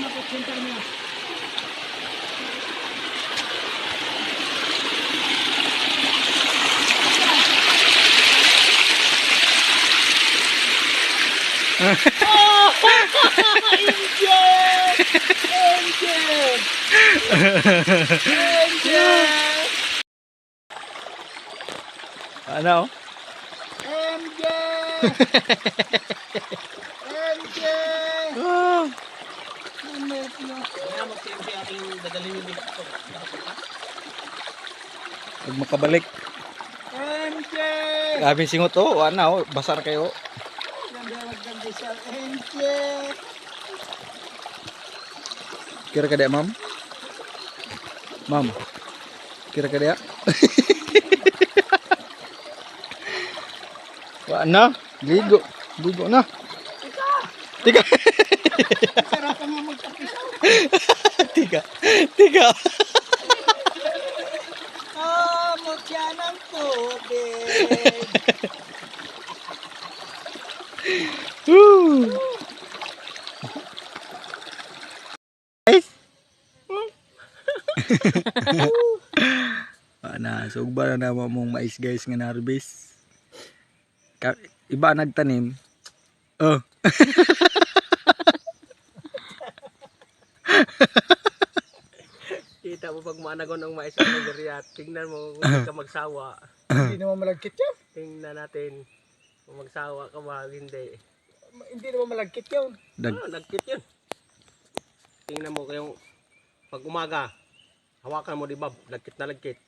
Center mo. Angel! Angel! Angel! Ano? Angel! Angel! Oh. Kaya mag-TNT ating dadalhin yung dito. Huwag makabalik. Angel! Grabe singot to. Ano, basar kayo. Ganda maganda siya. Angel! Kira ka dia, ma'am? Ma'am. Kira ka dia? Wala na. Ligo. Ligo na. Tiga. Sarap ka nga magkapisaw. Tiga. Tiga. Mutya ng tubig. Woo. Guys. Na sugba na naman mong mais guys nga na-harvest. Iba nagtanim. Oh. Kita mo pag maanagon ng mais sa Nigeria, tingnan mo kung hindi ka magsawa. Hindi naman malagkit yun. Tingnan natin kung magsawa ka ba, hindi. Hindi naman malagkit yun. Nagkit yun. Tingnan mo kayong pag umaga, hawakan mo di ba, lagkit na lagkit.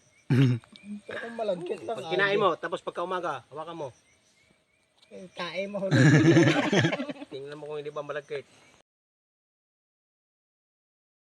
Pero kung malagkit lang. Pag kinain mo, tapos pagka umaga, hawakan mo. Kain mo. Tingnan mo kung hindi ba malagkit.